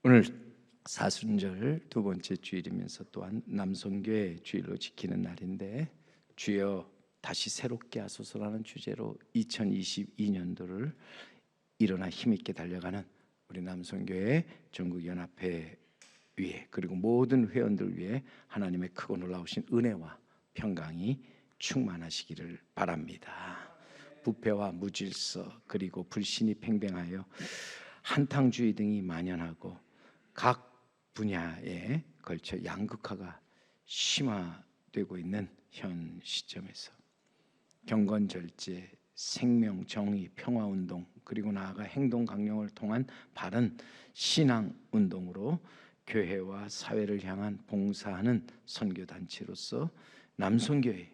오늘 사순절 두 번째 주일이면서 또한 남성교회 주일로 지키는 날인데, 주여 다시 새롭게 하소서라는 주제로 2022년도를 일어나 힘있게 달려가는 우리 남성교회 전국연합회 위에, 그리고 모든 회원들 위에 하나님의 크고 놀라우신 은혜와 평강이 충만하시기를 바랍니다. 부패와 무질서 그리고 불신이 팽배하여 한탕주의 등이 만연하고 각 분야에 걸쳐 양극화가 심화되고 있는 현 시점에서 경건절제, 생명, 정의, 평화운동, 그리고 나아가 행동 강령을 통한 바른 신앙운동으로 교회와 사회를 향한 봉사하는 선교단체로서 남성교회의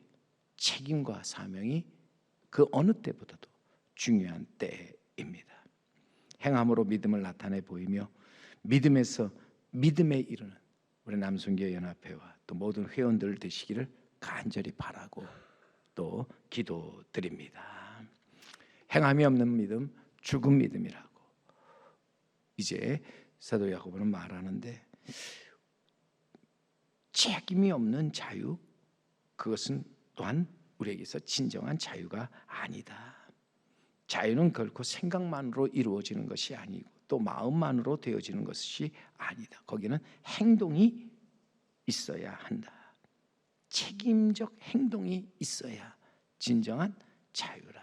책임과 사명이 그 어느 때보다도 중요한 때입니다. 행함으로 믿음을 나타내 보이며 믿음에서 믿음에 이르는 우리 남성교회 연합회와 또 모든 회원들 되시기를 간절히 바라고 또 기도드립니다. 행함이 없는 믿음, 죽은 믿음이라고 이제 사도 야고보는 말하는데, 책임이 없는 자유, 그것은 또한 우리에게서 진정한 자유가 아니다. 자유는 결코 생각만으로 이루어지는 것이 아니고 또 마음만으로 되어지는 것이 아니다. 거기는 행동이 있어야 한다. 책임적 행동이 있어야 진정한 자유라.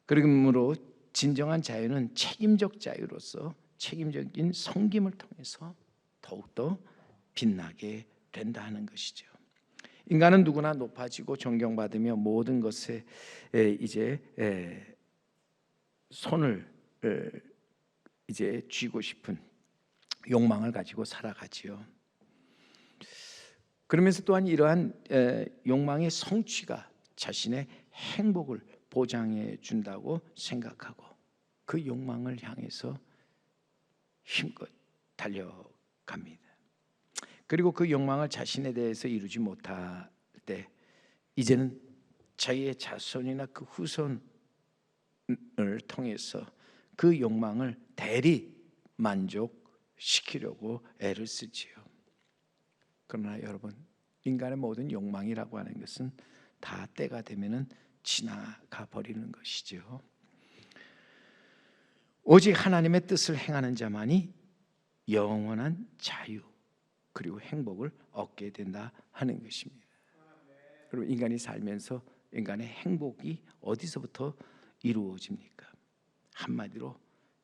그러므로 진정한 자유는 책임적 자유로서 책임적인 섬김을 통해서 더욱더 빛나게 된다 하는 것이죠. 인간은 누구나 높아지고 존경받으며 모든 것에 이제 손을 이제 쥐고 싶은 욕망을 가지고 살아가지요. 그러면서 또한 이러한 욕망의 성취가 자신의 행복을 보장해 준다고 생각하고 그 욕망을 향해서 힘껏 달려갑니다. 그리고 그 욕망을 자신에 대해서 이루지 못할 때 이제는 자기의 자손이나 그 후손을 통해서 그 욕망을 대리 만족시키려고 애를 쓰지요. 그러나 여러분, 인간의 모든 욕망이라고 하는 것은 다 때가 되면은 지나가 버리는 것이죠. 오직 하나님의 뜻을 행하는 자만이 영원한 자유 그리고 행복을 얻게 된다 하는 것입니다. 그리고 인간이 살면서 인간의 행복이 어디서부터 이루어집니까? 한마디로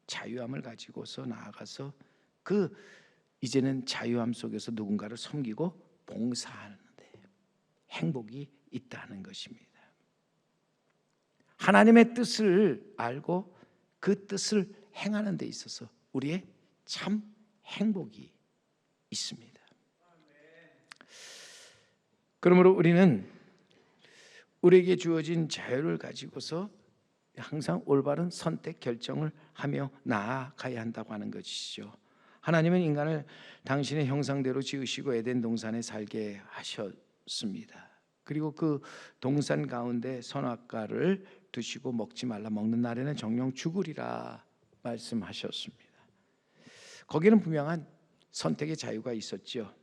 자유함을 가지고서 나아가서 그 이제는 자유함 속에서 누군가를 섬기고 봉사하는데 행복이 있다는 것입니다. 하나님의 뜻을 알고 그 뜻을 행하는 데 있어서 우리의 참 행복이 있습니다. 그러므로 우리는 우리에게 주어진 자유를 가지고서 항상 올바른 선택 결정을 하며 나아가야 한다고 하는 것이죠. 하나님은 인간을 당신의 형상대로 지으시고 에덴 동산에 살게 하셨습니다. 그리고 그 동산 가운데 선악과를 두시고 먹지 말라, 먹는 날에는 정령 죽으리라 말씀하셨습니다. 거기는 분명한 선택의 자유가 있었죠.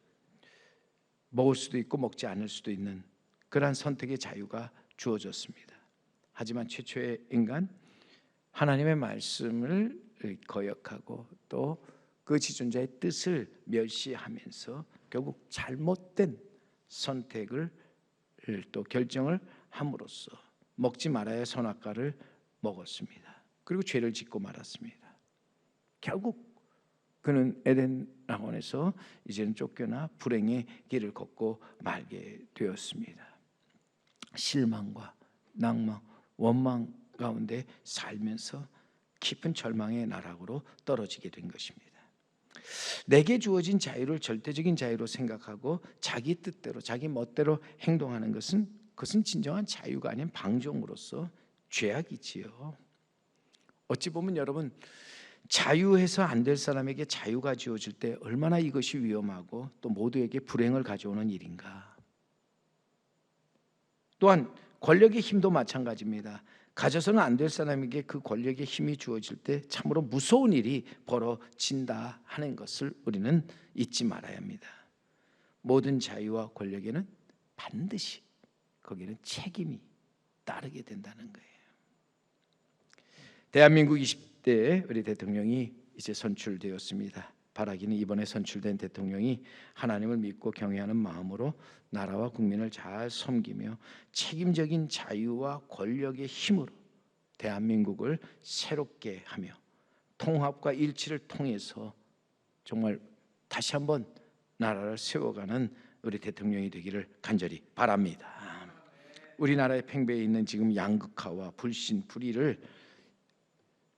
먹을 수도 있고 먹지 않을 수도 있는 그러한 선택의 자유가 주어졌습니다. 하지만 최초의 인간, 하나님의 말씀을 거역하고 또 그 지존자의 뜻을 멸시하면서 결국 잘못된 선택을 또 결정을 함으로써 먹지 말아야 할 선악과를 먹었습니다. 그리고 죄를 짓고 말았습니다. 결국 그는 에덴 낙원에서 이제는 쫓겨나 불행의 길을 걷고 말게 되었습니다. 실망과 낭망, 원망 가운데 살면서 깊은 절망의 나락으로 떨어지게 된 것입니다. 내게 주어진 자유를 절대적인 자유로 생각하고 자기 뜻대로 자기 멋대로 행동하는 것은 그것은 진정한 자유가 아닌 방종으로서 죄악이지요. 어찌 보면 여러분, 자유해서 안 될 사람에게 자유가 주어질 때 얼마나 이것이 위험하고 또 모두에게 불행을 가져오는 일인가. 또한 권력의 힘도 마찬가지입니다. 가져서는 안 될 사람에게 그 권력의 힘이 주어질 때 참으로 무서운 일이 벌어진다 하는 것을 우리는 잊지 말아야 합니다. 모든 자유와 권력에는 반드시 거기는 책임이 따르게 된다는 거예요. 대한민국 20대 우리 대통령이 이제 선출되었습니다. 바라기는 이번에 선출된 대통령이 하나님을 믿고 경외하는 마음으로 나라와 국민을 잘 섬기며 책임적인 자유와 권력의 힘으로 대한민국을 새롭게 하며 통합과 일치를 통해서 정말 다시 한번 나라를 세워가는 우리 대통령이 되기를 간절히 바랍니다. 우리나라의 팽배해 있는 지금 양극화와 불신, 불의를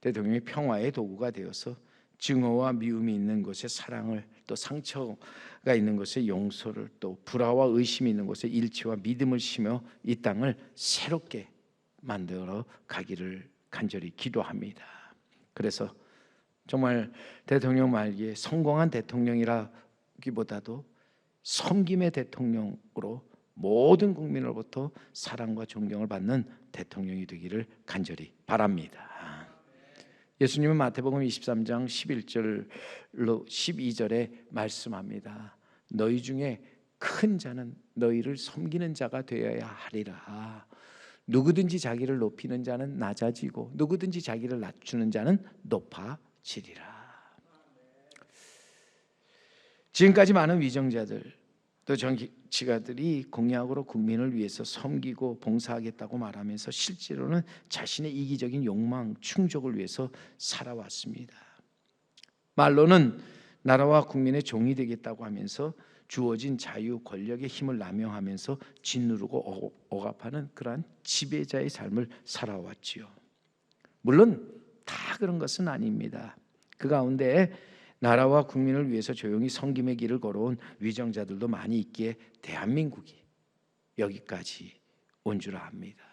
대통령이 평화의 도구가 되어서 증오와 미움이 있는 곳에 사랑을, 또 상처가 있는 곳에 용서를, 또 불화와 의심이 있는 곳에 일치와 믿음을 심어 이 땅을 새롭게 만들어 가기를 간절히 기도합니다. 그래서 정말 대통령 말기에 성공한 대통령이라기보다도 섬김의 대통령으로 모든 국민으로부터 사랑과 존경을 받는 대통령이 되기를 간절히 바랍니다. 예수님은 마태복음 23장 11절로 12절에 말씀합니다. 너희 중에 큰 자는 너희를 섬기는 자가 되어야 하리라. 누구든지 자기를 높이는 자는 낮아지고 누구든지 자기를 낮추는 자는 높아지리라. 지금까지 많은 위정자들 또 정치가들이 공약으로 국민을 위해서 섬기고 봉사하겠다고 말하면서 실제로는 자신의 이기적인 욕망 충족을 위해서 살아왔습니다. 말로는 나라와 국민의 종이 되겠다고 하면서 주어진 자유 권력의 힘을 남용하면서 짓누르고 억압하는 그러한 지배자의 삶을 살아왔지요. 물론 다 그런 것은 아닙니다. 그 가운데 나라와 국민을 위해서 조용히 섬김의 길을 걸어온 위정자들도 많이 있기에 대한민국이 여기까지 온 줄 압니다.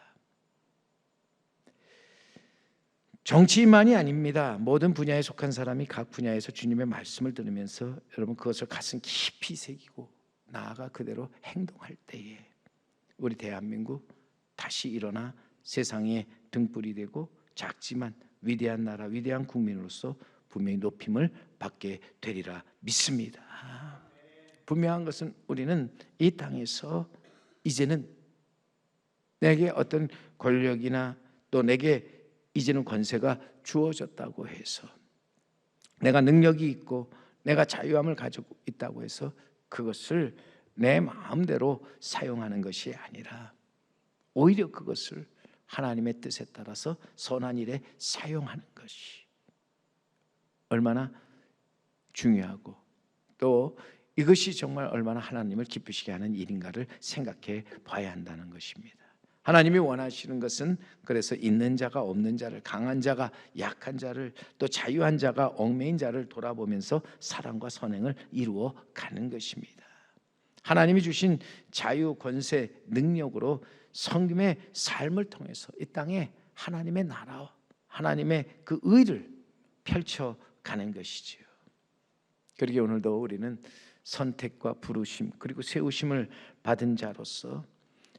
정치인만이 아닙니다. 모든 분야에 속한 사람이 각 분야에서 주님의 말씀을 들으면서 여러분 그것을 가슴 깊이 새기고 나아가 그대로 행동할 때에 우리 대한민국 다시 일어나 세상의 등불이 되고 작지만 위대한 나라, 위대한 국민으로서 분명히 높임을 받게 되리라 믿습니다. 분명한 것은 우리는 이 땅에서 이제는 내게 어떤 권력이나 또 내게 이제는 권세가 주어졌다고 해서 내가 능력이 있고 내가 자유함을 가지고 있다고 해서 그것을 내 마음대로 사용하는 것이 아니라 오히려 그것을 하나님의 뜻에 따라서 선한 일에 사용하는 것이 얼마나 중요하고 또 이것이 정말 얼마나 하나님을 기쁘시게 하는 일인가를 생각해 봐야 한다는 것입니다. 하나님이 원하시는 것은 그래서 있는 자가 없는 자를, 강한 자가 약한 자를, 또 자유한 자가 얽매인 자를 돌아보면서 사랑과 선행을 이루어 가는 것입니다. 하나님이 주신 자유, 권세, 능력으로 성김의 삶을 통해서 이 땅에 하나님의 나라와 하나님의 그 의를 펼쳐가는 것이지요. 그러기에 오늘도 우리는 선택과 부르심 그리고 세우심을 받은 자로서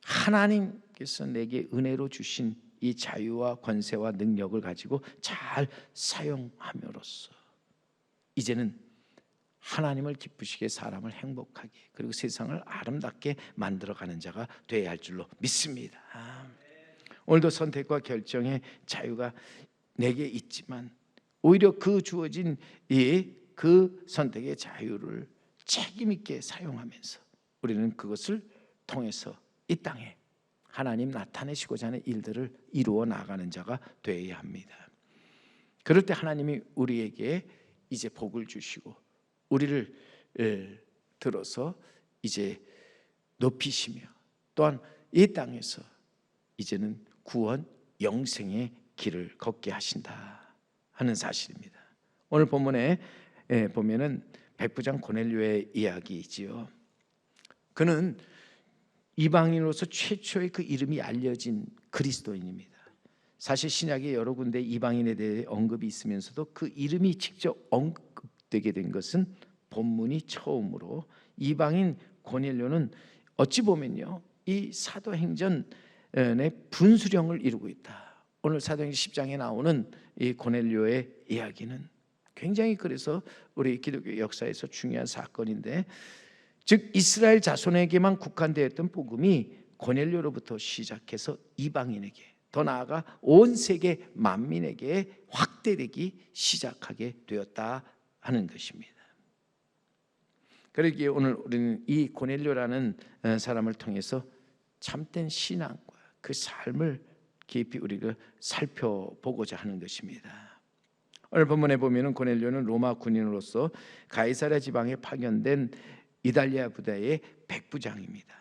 하나님께서 내게 은혜로 주신 이 자유와 권세와 능력을 가지고 잘 사용함으로써 이제는 하나님을 기쁘시게 사람을 행복하게 그리고 세상을 아름답게 만들어가는 자가 되어야 할 줄로 믿습니다. 오늘도 선택과 결정의 자유가 내게 있지만 오히려 그 주어진 그 선택의 자유를 책임 있게 사용하면서 우리는 그것을 통해서 이 땅에 하나님 나타내시고자 하는 일들을 이루어 나가는 자가 되어야 합니다. 그럴 때 하나님이 우리에게 이제 복을 주시고 우리를 들어서 이제 높이시며 또한 이 땅에서 이제는 구원 영생의 길을 걷게 하신다 하는 사실입니다. 오늘 본문에 보면은 백부장 고넬료의 이야기이지요. 그는 이방인으로서 최초의 그 이름이 알려진 그리스도인입니다. 사실 신약에 여러 군데 이방인에 대해 언급이 있으면서도 그 이름이 직접 언급되게 된 것은 본문이 처음으로 이방인 고넬료는 어찌 보면요 이 사도행전의 분수령을 이루고 있다. 오늘 사도행전 10장에 나오는 이 고넬료의 이야기는 굉장히 그래서 우리 기독교 역사에서 중요한 사건인데, 즉 이스라엘 자손에게만 국한되었던 복음이 고넬료로부터 시작해서 이방인에게, 더 나아가 온 세계 만민에게 확대되기 시작하게 되었다 하는 것입니다. 그러기에 오늘 우리는 이 고넬료라는 사람을 통해서 참된 신앙과 그 삶을 깊이 우리가 살펴보고자 하는 것입니다. 오늘 본문에 보면은 고넬료는 로마 군인으로서 가이사랴 지방에 파견된 이달리아 부대의 백부장입니다.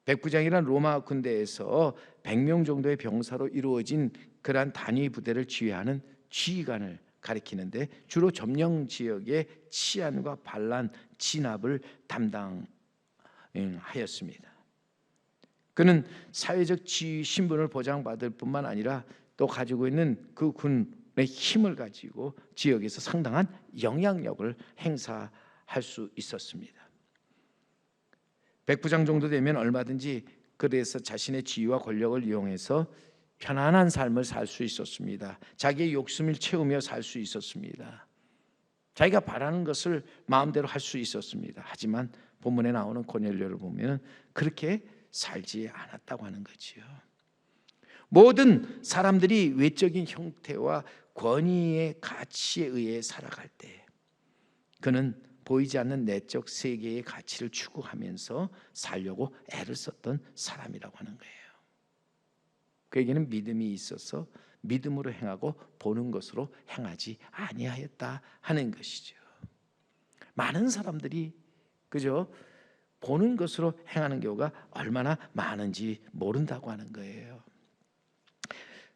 백부장이란 로마 군대에서 100명 정도의 병사로 이루어진 그러한 단위 부대를 지휘하는 지휘관을 가리키는데, 주로 점령 지역의 치안과 반란 진압을 담당하였습니다. 그는 사회적 지위 신분을 보장받을 뿐만 아니라 또 가지고 있는 그 군의 힘을 가지고 지역에서 상당한 영향력을 행사할 수 있었습니다. 백부장 정도 되면 얼마든지 그래서 자신의 지위와 권력을 이용해서 편안한 삶을 살 수 있었습니다. 자기의 욕심을 채우며 살 수 있었습니다. 자기가 바라는 것을 마음대로 할 수 있었습니다. 하지만 본문에 나오는 고넬료를 보면 그렇게 살지 않았다고 하는 거지요. 모든 사람들이 외적인 형태와 권위의 가치에 의해 살아갈 때 그는 보이지 않는 내적 세계의 가치를 추구하면서 살려고 애를 썼던 사람이라고 하는 거예요. 그에게는 믿음이 있어서 믿음으로 행하고 보는 것으로 행하지 아니하였다 하는 것이죠. 많은 사람들이 그저 보는 것으로 행하는 경우가 얼마나 많은지 모른다고 하는 거예요.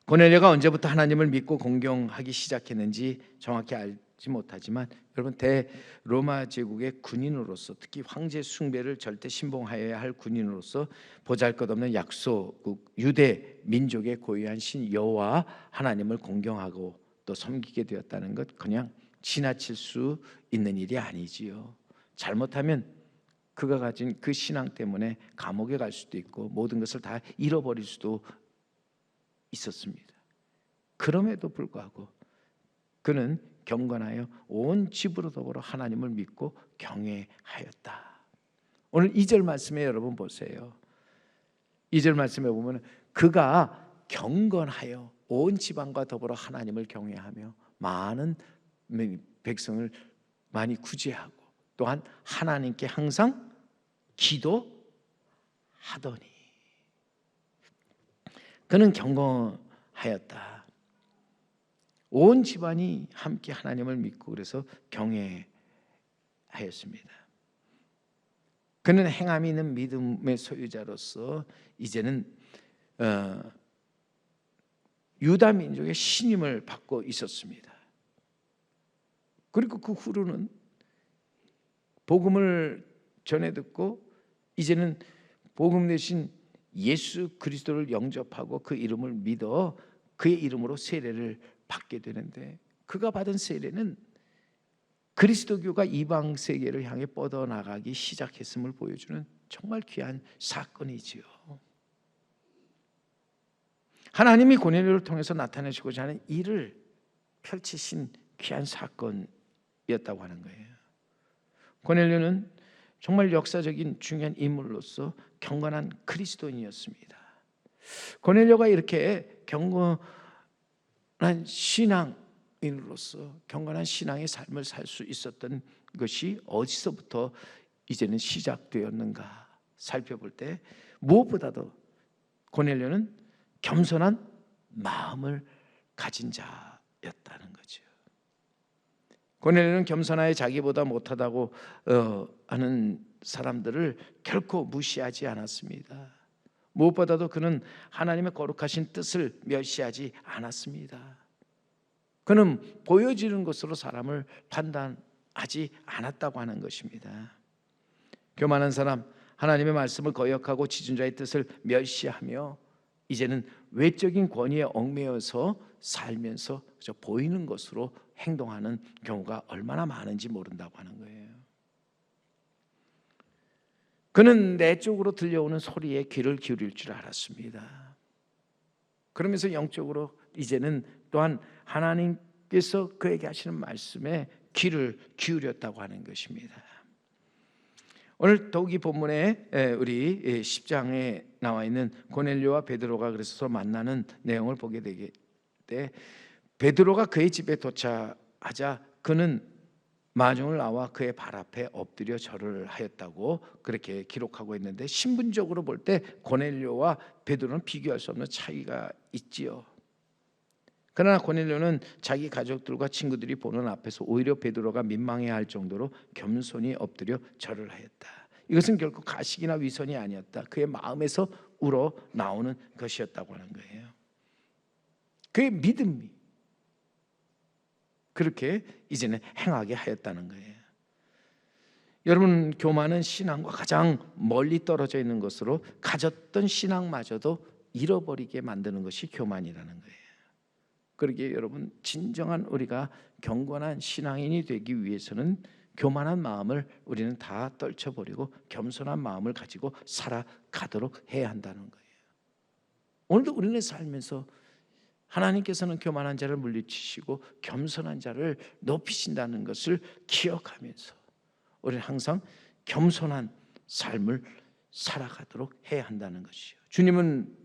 고넬료가 언제부터 하나님을 믿고 공경하기 시작했는지 정확히 알지 못하지만, 여러분 대로마 제국의 군인으로서, 특히 황제 숭배를 절대 신봉하여야 할 군인으로서 보잘것없는 약소국 유대 민족의 고유한 신 여호와 하나님을 공경하고 또 섬기게 되었다는 것, 그냥 지나칠 수 있는 일이 아니지요. 잘못하면 그가 가진 그 신앙 때문에 감옥에 갈 수도 있고 모든 것을 다 잃어버릴 수도 있었습니다. 그럼에도 불구하고 그는 경건하여 온 집으로 더불어 하나님을 믿고 경외하였다. 오늘 2절 말씀에 여러분 보세요. 2절 말씀에 보면 그가 경건하여 온 집안과 더불어 하나님을 경외하며 많은 백성을 많이 구제하고 또한 하나님께 항상 기도하더니, 그는 경건하였다. 온 집안이 함께 하나님을 믿고 그래서 경외하였습니다. 그는 행함이 있는 믿음의 소유자로서 이제는 유다 민족의 신임을 받고 있었습니다. 그리고 그 후로는 복음을 전해 듣고 이제는 복음 대신 예수 그리스도를 영접하고 그 이름을 믿어 그의 이름으로 세례를 받게 되는데, 그가 받은 세례는 그리스도교가 이방 세계를 향해 뻗어나가기 시작했음을 보여주는 정말 귀한 사건이지요. 하나님이 고넬료를 통해서 나타내시고자 하는 일을 펼치신 귀한 사건이었다고 하는 거예요. 고넬료는 정말 역사적인 중요한 인물로서 경건한 그리스도인이었습니다. 고넬료가 이렇게 경건한 신앙인으로서 경건한 신앙의 삶을 살 수 있었던 것이 어디서부터 이제는 시작되었는가 살펴볼 때, 무엇보다도 고넬료는 겸손한 마음을 가진 자였다는 거죠. 고넬료는 겸손하여 자기보다 못하다고 하는 사람들을 결코 무시하지 않았습니다. 무엇보다도 그는 하나님의 거룩하신 뜻을 멸시하지 않았습니다. 그는 보여지는 것으로 사람을 판단하지 않았다고 하는 것입니다. 교만한 사람, 하나님의 말씀을 거역하고 지존자의 뜻을 멸시하며 이제는 외적인 권위에 얽매여서 살면서 그저 보이는 것으로 행동하는 경우가 얼마나 많은지 모른다고 하는 거예요. 그는 내적으로 들려오는 소리에 귀를 기울일 줄 알았습니다. 그러면서 영적으로 이제는 또한 하나님께서 그에게 하시는 말씀에 귀를 기울였다고 하는 것입니다. 오늘 더욱이 본문에 우리 10장에 나와 있는 고넬료와 베드로가 그래서 만나는 내용을 보게 되게 때, 베드로가 그의 집에 도착하자 그는 마중을 나와 그의 발 앞에 엎드려 절을 하였다고 그렇게 기록하고 있는데, 신분적으로 볼 때 고넬료와 베드로는 비교할 수 없는 차이가 있지요. 그러나 고넬료는 자기 가족들과 친구들이 보는 앞에서 오히려 베드로가 민망해할 정도로 겸손히 엎드려 절을 하였다. 이것은 결코 가식이나 위선이 아니었다. 그의 마음에서 우러 나오는 것이었다고 하는 거예요. 그의 믿음이 그렇게 이제는 행하게 하였다는 거예요. 여러분, 교만은 신앙과 가장 멀리 떨어져 있는 것으로 가졌던 신앙마저도 잃어버리게 만드는 것이 교만이라는 거예요. 그러기에 여러분, 진정한 우리가 경건한 신앙인이 되기 위해서는 교만한 마음을 우리는 다 떨쳐버리고 겸손한 마음을 가지고 살아가도록 해야 한다는 거예요. 오늘도 우리는 살면서 하나님께서는 교만한 자를 물리치시고 겸손한 자를 높이신다는 것을 기억하면서 우리는 항상 겸손한 삶을 살아가도록 해야 한다는 것이요. 주님은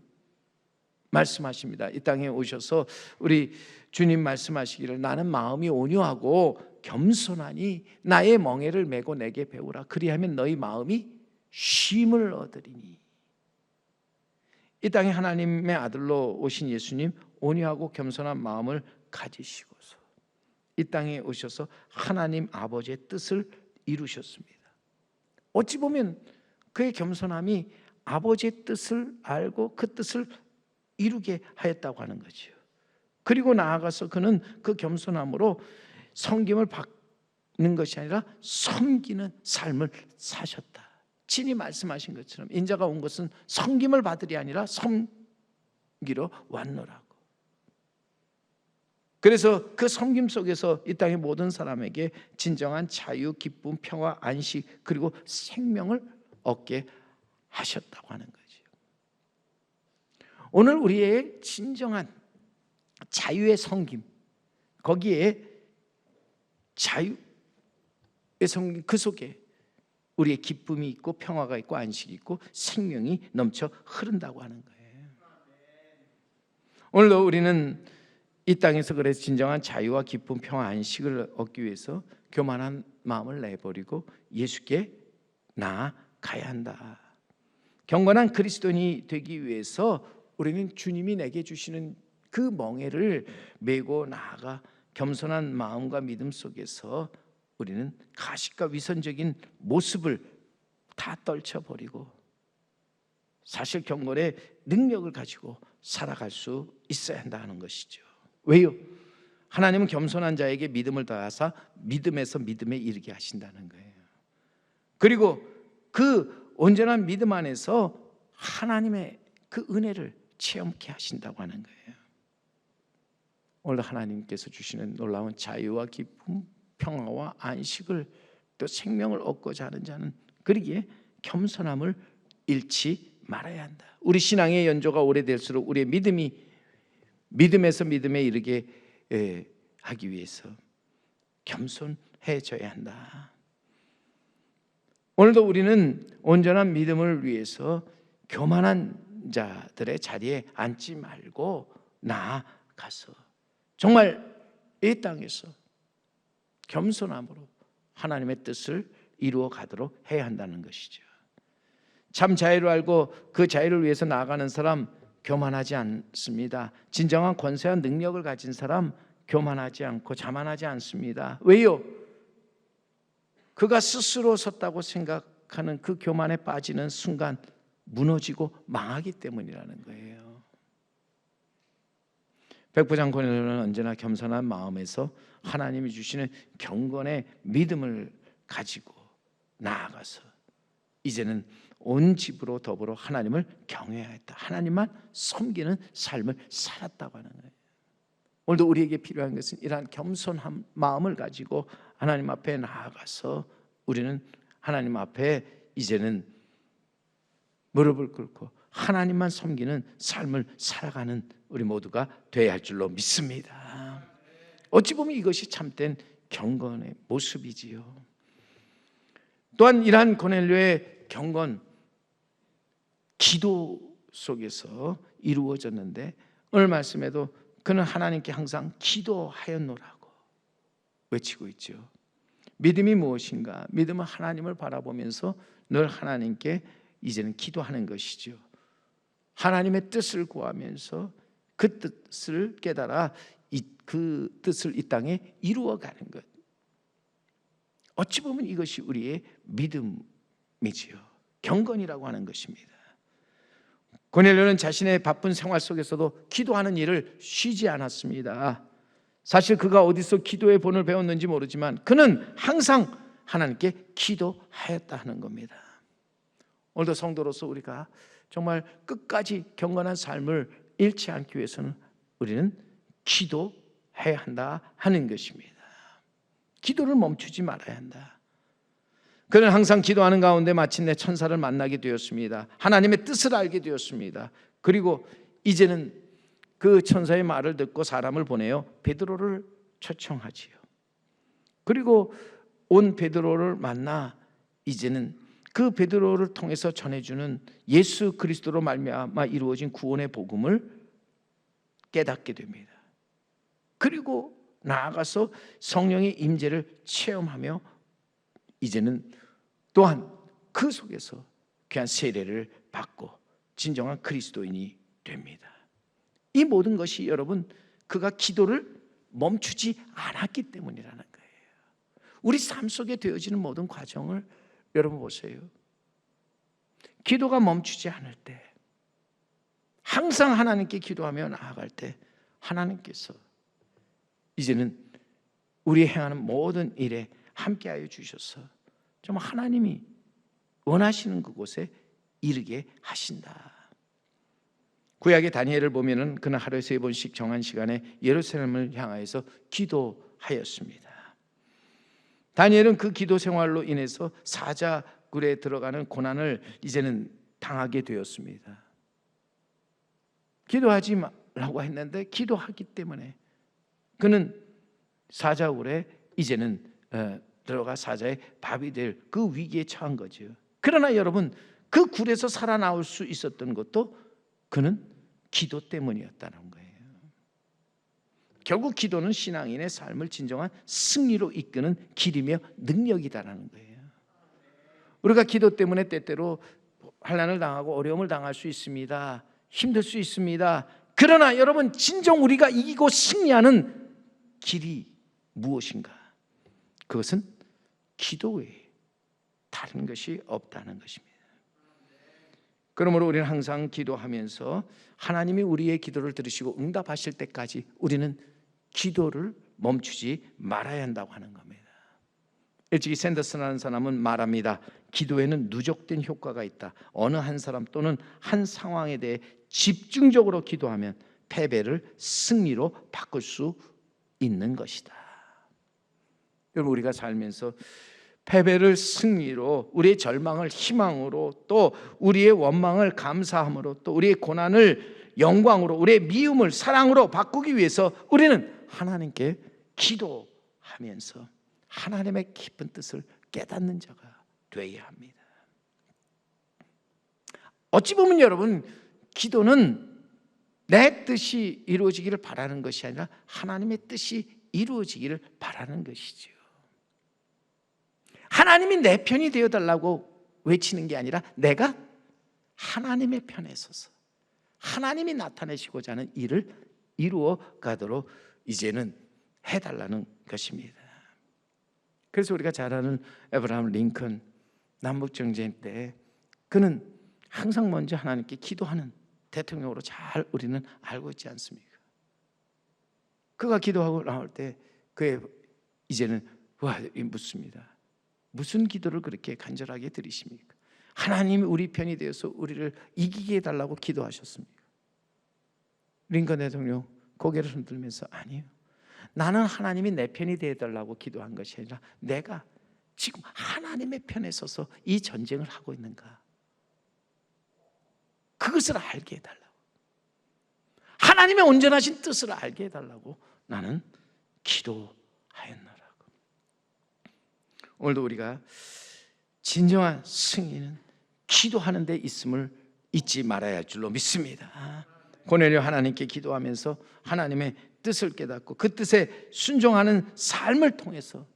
말씀하십니다. 이 땅에 오셔서 우리 주님 말씀하시기를 나는 마음이 온유하고 겸손하니 나의 멍에를 메고 내게 배우라. 그리하면 너희 마음이 쉼을 얻으리니. 이 땅에 하나님의 아들로 오신 예수님, 온유하고 겸손한 마음을 가지시고서 이 땅에 오셔서 하나님 아버지의 뜻을 이루셨습니다. 어찌 보면 그의 겸손함이 아버지의 뜻을 알고 그 뜻을 이루게 하였다고 하는 거죠. 그리고 나아가서 그는 그 겸손함으로 섬김을 받는 것이 아니라 섬기는 삶을 사셨다. 친히 말씀하신 것처럼 인자가 온 것은 섬김을 받으리 아니라 섬기러 왔노라고. 그래서 그 섬김 속에서 이 땅의 모든 사람에게 진정한 자유, 기쁨, 평화, 안식 그리고 생명을 얻게 하셨다고 하는 거죠. 오늘 우리의 진정한 자유의 섬김, 거기에 자유의 섬김, 그 속에 우리의 기쁨이 있고 평화가 있고 안식이 있고 생명이 넘쳐 흐른다고 하는 거예요. 오늘도 우리는 이 땅에서 그래서 진정한 자유와 기쁨, 평화, 안식을 얻기 위해서 교만한 마음을 내버리고 예수께 나아가야 한다. 경건한 그리스도인이 되기 위해서 우리는 주님이 내게 주시는 그 멍에를 메고 나아가 겸손한 마음과 믿음 속에서 우리는 가식과 위선적인 모습을 다 떨쳐버리고 사실 경건의 능력을 가지고 살아갈 수 있어야 한다는 것이죠. 왜요? 하나님은 겸손한 자에게 믿음을 더하사 믿음에서 믿음에 이르게 하신다는 거예요. 그리고 그 온전한 믿음 안에서 하나님의 그 은혜를 체험케 하신다고 하는 거예요. 오늘 하나님께서 주시는 놀라운 자유와 기쁨, 평화와 안식을 또 생명을 얻고자 하는 자는 그러기에 겸손함을 잃지 말아야 한다. 우리 신앙의 연조가 오래될수록 우리의 믿음이 믿음에서 믿음에 이르게 하기 위해서 겸손해져야 한다. 오늘도 우리는 온전한 믿음을 위해서 교만한 자들의 자리에 앉지 말고 나아가서 정말 이 땅에서 겸손함으로 하나님의 뜻을 이루어 가도록 해야 한다는 것이죠. 참 자유를 알고 그 자유를 위해서 나아가는 사람 교만하지 않습니다. 진정한 권세와 능력을 가진 사람 교만하지 않고 자만하지 않습니다. 왜요? 그가 스스로 섰다고 생각하는 그 교만에 빠지는 순간 무너지고 망하기 때문이라는 거예요. 백부장고넬료는 언제나 겸손한 마음에서 하나님이 주시는 경건의 믿음을 가지고 나아가서 이제는 온 집으로 더불어 하나님을 경외하였다. 하나님만 섬기는 삶을 살았다고 하는 거예요. 오늘도 우리에게 필요한 것은 이러한 겸손한 마음을 가지고 하나님 앞에 나아가서 우리는 하나님 앞에 이제는 무릎을 꿇고 하나님만 섬기는 삶을 살아가는 우리 모두가 되어야 할 줄로 믿습니다. 어찌 보면 이것이 참된 경건의 모습이지요. 또한 이러한 고넬료의 경건, 기도 속에서 이루어졌는데 오늘 말씀에도 그는 하나님께 항상 기도하였노라고 외치고 있죠. 믿음이 무엇인가? 믿음은 하나님을 바라보면서 늘 하나님께 이제는 기도하는 것이죠. 하나님의 뜻을 구하면서 그 뜻을 깨달아 그 뜻을 이 땅에 이루어가는 것. 어찌 보면 이것이 우리의 믿음이지요. 경건이라고 하는 것입니다. 고넬료는 자신의 바쁜 생활 속에서도 기도하는 일을 쉬지 않았습니다. 사실 그가 어디서 기도의 본을 배웠는지 모르지만 그는 항상 하나님께 기도하였다 하는 겁니다. 오늘도 성도로서 우리가 정말 끝까지 경건한 삶을 잃지 않기 위해서는 우리는 기도해야 한다 하는 것입니다. 기도를 멈추지 말아야 한다. 그는 항상 기도하는 가운데 마침내 천사를 만나게 되었습니다. 하나님의 뜻을 알게 되었습니다. 그리고 이제는 그 천사의 말을 듣고 사람을 보내어 베드로를 초청하지요. 그리고 온 베드로를 만나 이제는 그 베드로를 통해서 전해주는 예수 그리스도로 말미암아 이루어진 구원의 복음을 깨닫게 됩니다. 그리고 나아가서 성령의 임재를 체험하며 이제는 또한 그 속에서 귀한 세례를 받고 진정한 그리스도인이 됩니다. 이 모든 것이 여러분 그가 기도를 멈추지 않았기 때문이라는 거예요. 우리 삶 속에 되어지는 모든 과정을 여러분 보세요. 기도가 멈추지 않을 때, 항상 하나님께 기도하며 나아갈 때 하나님께서 이제는 우리 행하는 모든 일에 함께하여 주셔서 정말 하나님이 원하시는 그곳에 이르게 하신다. 구약의 다니엘을 보면은 그는 하루에 3번씩 정한 시간에 예루살렘을 향하여서 기도하였습니다. 다니엘은 그 기도 생활로 인해서 사자굴에 들어가는 고난을 이제는 당하게 되었습니다. 기도하지 말라고 했는데 기도하기 때문에 그는 사자굴에 이제는 들어가 사자의 밥이 될 그 위기에 처한 거죠. 그러나 여러분 그 굴에서 살아나올 수 있었던 것도 그는 기도 때문이었다는 거예요. 결국 기도는 신앙인의 삶을 진정한 승리로 이끄는 길이며 능력이다라는 거예요. 우리가 기도 때문에 때때로 환난을 당하고 어려움을 당할 수 있습니다. 힘들 수 있습니다. 그러나 여러분 진정 우리가 이기고 승리하는 길이 무엇인가? 그것은 기도 외에 다른 것이 없다는 것입니다. 그러므로 우리는 항상 기도하면서 하나님이 우리의 기도를 들으시고 응답하실 때까지 우리는 기도를 멈추지 말아야 한다고 하는 겁니다. 일찍이 샌더슨이라는 사람은 말합니다. 기도에는 누적된 효과가 있다. 어느 한 사람 또는 한 상황에 대해 집중적으로 기도하면 패배를 승리로 바꿀 수 있는 것이다. 여러분 우리가 살면서 패배를 승리로, 우리의 절망을 희망으로, 또 우리의 원망을 감사함으로, 또 우리의 고난을 영광으로, 우리의 미움을 사랑으로 바꾸기 위해서 우리는 하나님께 기도하면서 하나님의 깊은 뜻을 깨닫는 자가 되어야 합니다. 어찌 보면 여러분 기도는 내 뜻이 이루어지기를 바라는 것이 아니라 하나님의 뜻이 이루어지기를 바라는 것이지요. 하나님이 내 편이 되어달라고 외치는 게 아니라 내가 하나님의 편에 서서 하나님이 나타내시고자 하는 일을 이루어 가도록 이제는 해달라는 것입니다. 그래서 우리가 잘 아는 에브라함 링컨 남북정전 때 그는 항상 먼저 하나님께 기도하는 대통령으로 잘 우리는 알고 있지 않습니까? 그가 기도하고 나올 때 그의 이제는 묻습니다. 무슨 기도를 그렇게 간절하게 드리십니까? 하나님이 우리 편이 되어서 우리를 이기게 해달라고 기도하셨습니까? 링컨 대통령 고개를 흔들면서 아니요, 나는 하나님이 내 편이 되어달라고 기도한 것이 아니라 내가 지금 하나님의 편에 서서 이 전쟁을 하고 있는가, 그것을 알게 해달라고, 하나님의 온전하신 뜻을 알게 해달라고 나는 기도하였노라고. 오늘도 우리가 진정한 승리는 기도하는 데 있음을 잊지 말아야 할 줄로 믿습니다. 고넬료 하나님께 기도하면서 하나님의 뜻을 깨닫고 그 뜻에 순종하는 삶을 통해서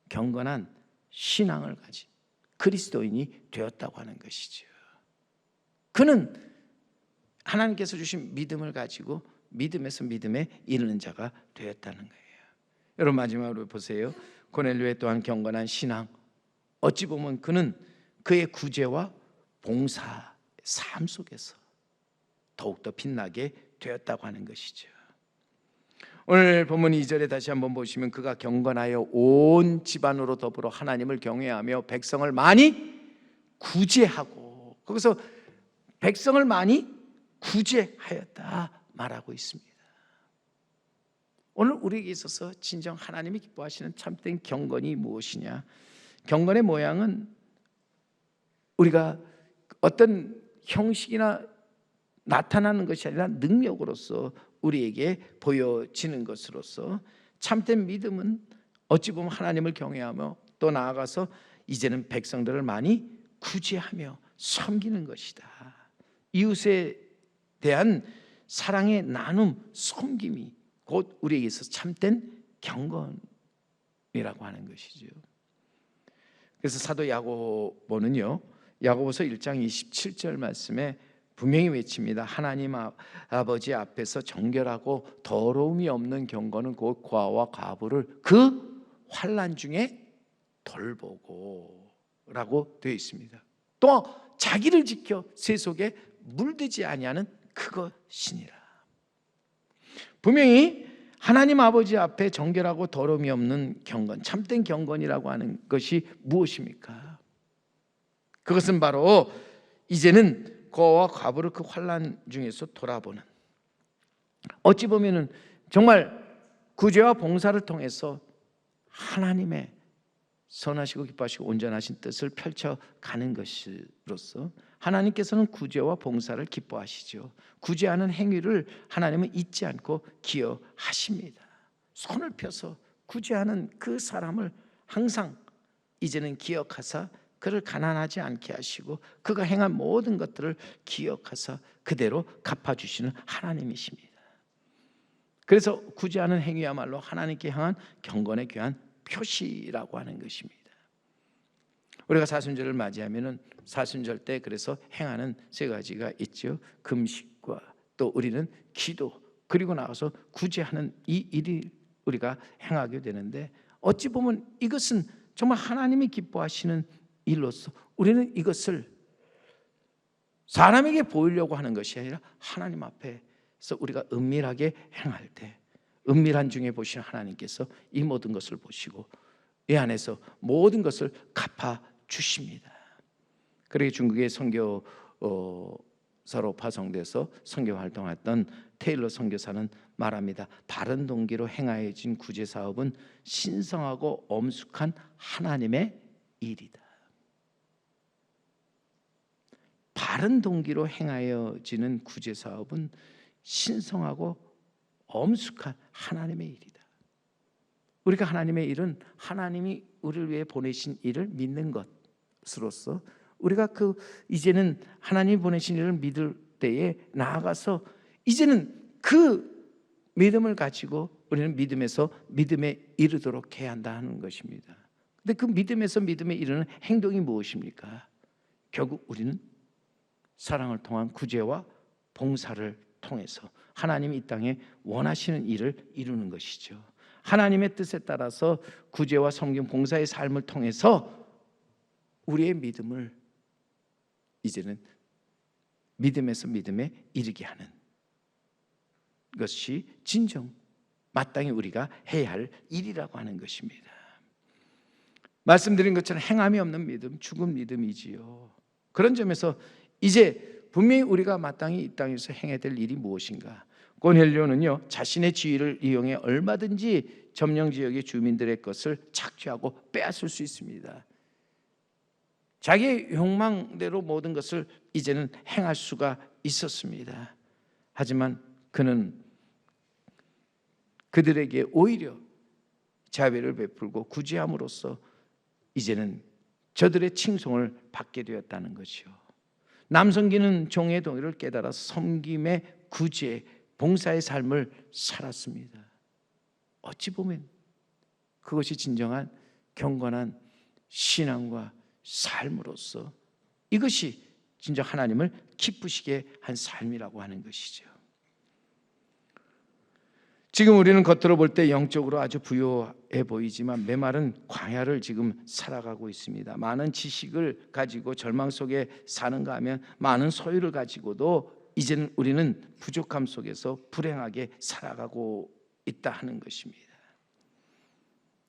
경건한 신앙을 가진 그리스도인이 되었다고 하는 것이죠. 그는 하나님께서 주신 믿음을 가지고 믿음에서 믿음에 이르는 자가 되었다는 거예요. 여러분, 마지막으로 보세요. 고넬료의 또한 경건한 신앙, 어찌 보면 그는 그의 구제와 봉사 삶 속에서 더욱더 빛나게 되었다고 하는 것이죠. 오늘 본문 2절에 다시 한번 보시면 그가 경건하여 온 집안으로 더불어 하나님을 경외하며 백성을 많이 구제하고, 거기서 백성을 많이 구제하였다 말하고 있습니다. 오늘 우리에게 있어서 진정 하나님이 기뻐하시는 참된 경건이 무엇이냐? 경건의 모양은 우리가 어떤 형식이나 나타나는 것이 아니라 능력으로서 우리에게 보여지는 것으로서, 참된 믿음은 어찌 보면 하나님을 경외하며 또 나아가서 이제는 백성들을 많이 구제하며 섬기는 것이다. 이웃에 대한 사랑의 나눔, 섬김이 곧 우리에게 있어서 참된 경건이라고 하는 것이죠. 그래서 사도 야고보는요, 야고보서 1장 27절 말씀에 분명히 외칩니다. 하나님 아버지 앞에서 정결하고 더러움이 없는 경건은 곧 과와 과부를 그 환난 중에 돌보고 라고 되어 있습니다. 또 자기를 지켜 세속에 물들지 아니하는 그것이니라. 분명히 하나님 아버지 앞에 정결하고 더러움이 없는 경건, 참된 경건이라고 하는 것이 무엇입니까? 그것은 바로 이제는 거와 과부를 그 환난 중에서 돌아보는, 어찌 보면은 정말 구제와 봉사를 통해서 하나님의 선하시고 기뻐하시고 온전하신 뜻을 펼쳐가는 것으로서 하나님께서는 구제와 봉사를 기뻐하시죠. 구제하는 행위를 하나님은 잊지 않고 기여하십니다. 손을 펴서 구제하는 그 사람을 항상 이제는 기억하사 그를 가난하지 않게 하시고 그가 행한 모든 것들을 기억하사 그대로 갚아주시는 하나님이십니다. 그래서 구제하는 행위야말로 하나님께 향한 경건의 귀한 표시라고 하는 것입니다. 우리가 사순절을 맞이하면은 사순절 때 그래서 행하는 세 가지가 있죠. 금식과 또 우리는 기도, 그리고 나와서 구제하는 이 일이 우리가 행하게 되는데, 어찌 보면 이것은 정말 하나님이 기뻐하시는 일로서 우리는 이것을 사람에게 보이려고 하는 것이 아니라 하나님 앞에서 우리가 은밀하게 행할 때 은밀한 중에 보시는 하나님께서 이 모든 것을 보시고 이 안에서 모든 것을 갚아 주십니다. 그러게 중국의 선교사로 파송돼서 선교 활동했던 테일러 선교사는 말합니다. 바른 동기로 행하여진 구제 사업은 신성하고 엄숙한 하나님의 일이다. 바른 동기로 행하여지는 구제 사업은 신성하고 엄숙한 하나님의 일이다. 우리가 하나님의 일은 하나님이 우리를 위해 보내신 일을 믿는 것으로서 우리가 이제는 하나님이 보내신 일을 믿을 때에 나아가서 이제는 그 믿음을 가지고 우리는 믿음에서 믿음에 이르도록 해야 한다는 것입니다. 근데 그 믿음에서 믿음에 이르는 행동이 무엇입니까? 결국 우리는 사랑을 통한 구제와 봉사를 통해서 하나님이 이 땅에 원하시는 일을 이루는 것이죠. 하나님의 뜻에 따라서 구제와 섬김, 봉사의 삶을 통해서 우리의 믿음을 이제는 믿음에서 믿음에 이르게 하는 것이 진정 마땅히 우리가 해야 할 일이라고 하는 것입니다. 말씀드린 것처럼 행함이 없는 믿음, 죽은 믿음이지요. 그런 점에서 이제 분명히 우리가 마땅히 이 땅에서 행해야 될 일이 무엇인가? 고넬료는요, 자신의 지위를 이용해 얼마든지 점령 지역의 주민들의 것을 착취하고 빼앗을 수 있습니다. 자기의 욕망대로 모든 것을 이제는 행할 수가 있었습니다. 하지만 그는 그들에게 오히려 자비를 베풀고 구제함으로써 이제는 저들의 칭송을 받게 되었다는 것이요. 남성기는 종의 도리를 깨달아 섬김의 구제, 봉사의 삶을 살았습니다. 어찌 보면 그것이 진정한 경건한 신앙과 삶으로서 이것이 진짜 하나님을 기쁘시게 한 삶이라고 하는 것이죠. 지금 우리는 겉으로 볼 때 영적으로 아주 부유해 보이지만 메마른 광야를 지금 살아가고 있습니다. 많은 지식을 가지고 절망 속에 사는가 하면 많은 소유를 가지고도 이제는 우리는 부족함 속에서 불행하게 살아가고 있다 하는 것입니다.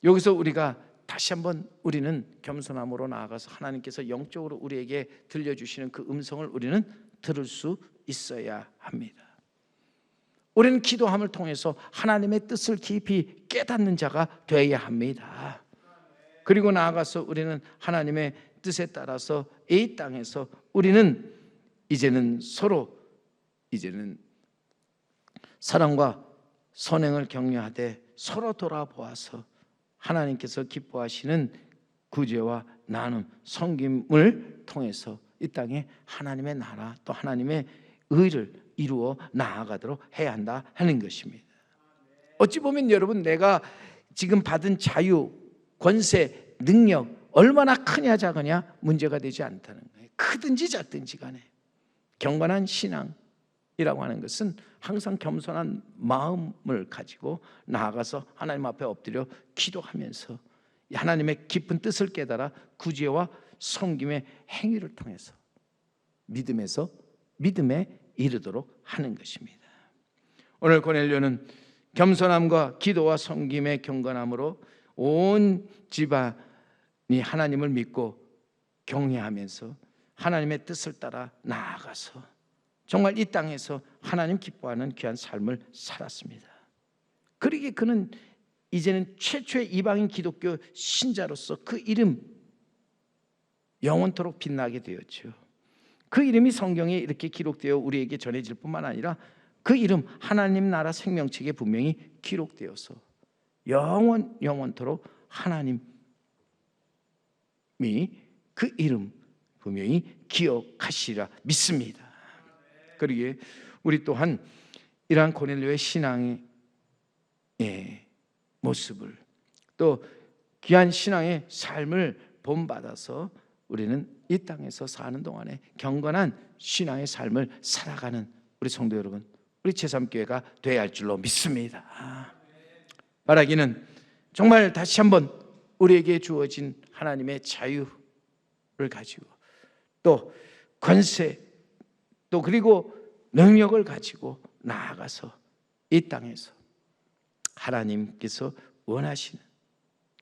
여기서 우리가 다시 한번 우리는 겸손함으로 나아가서 하나님께서 영적으로 우리에게 들려주시는 그 음성을 우리는 들을 수 있어야 합니다. 우리는 기도함을 통해서 하나님의 뜻을 깊이 깨닫는 자가 되어야 합니다. 그리고 나아가서 우리는 하나님의 뜻에 따라서 이 땅에서 우리는 이제는 서로 이제는 사랑과 선행을 격려하되 서로 돌아보아서 하나님께서 기뻐하시는 구제와 나눔, 섬김을 통해서 이 땅에 하나님의 나라 또 하나님의 의를 이루어 나아가도록 해야 한다 하는 것입니다. 어찌 보면 여러분 내가 지금 받은 자유, 권세, 능력 얼마나 크냐 작으냐 문제가 되지 않다는 거예요. 크든지 작든지 간에 경건한 신앙이라고 하는 것은 항상 겸손한 마음을 가지고 나아가서 하나님 앞에 엎드려 기도하면서 하나님의 깊은 뜻을 깨달아 구제와 섬김의 행위를 통해서 믿음에서 믿음에 이르도록 하는 것입니다. 오늘 고넬료는 겸손함과 기도와 섬김의 경건함으로 온 집안이 하나님을 믿고 경외하면서 하나님의 뜻을 따라 나아가서 정말 이 땅에서 하나님 기뻐하는 귀한 삶을 살았습니다. 그러기에 그는 이제는 최초의 이방인 기독교 신자로서 그 이름 영원토록 빛나게 되었죠. 그 이름이 성경에 이렇게 기록되어 우리에게 전해질 뿐만 아니라 그 이름 하나님 나라 생명책에 분명히 기록되어서 영원토록 하나님이 그 이름 분명히 기억하시리라 믿습니다. 그러기에 우리 또한 이러한 고넬료의 신앙의 모습을 또 귀한 신앙의 삶을 본받아서 우리는 이 땅에서 사는 동안에 경건한 신앙의 삶을 살아가는 우리 성도 여러분, 우리 제3교회가 되어야 할 줄로 믿습니다. 바라기는 정말 다시 한번 우리에게 주어진 하나님의 자유를 가지고 또 권세 또 그리고 능력을 가지고 나아가서 이 땅에서 하나님께서 원하시는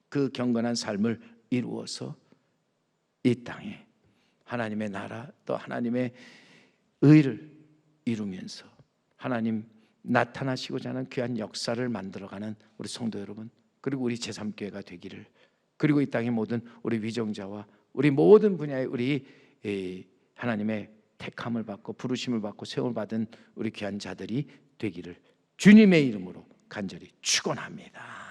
그 경건한 삶을 이루어서 이 땅에 하나님의 나라 또 하나님의 의를 이루면서 하나님 나타나시고자 하는 귀한 역사를 만들어가는 우리 성도 여러분 그리고 우리 제3교회가 되기를 그리고 이 땅의 모든 우리 위정자와 우리 모든 분야의 우리 하나님의 택함을 받고 부르심을 받고 세움을 받은 우리 귀한 자들이 되기를 주님의 이름으로 간절히 축원합니다.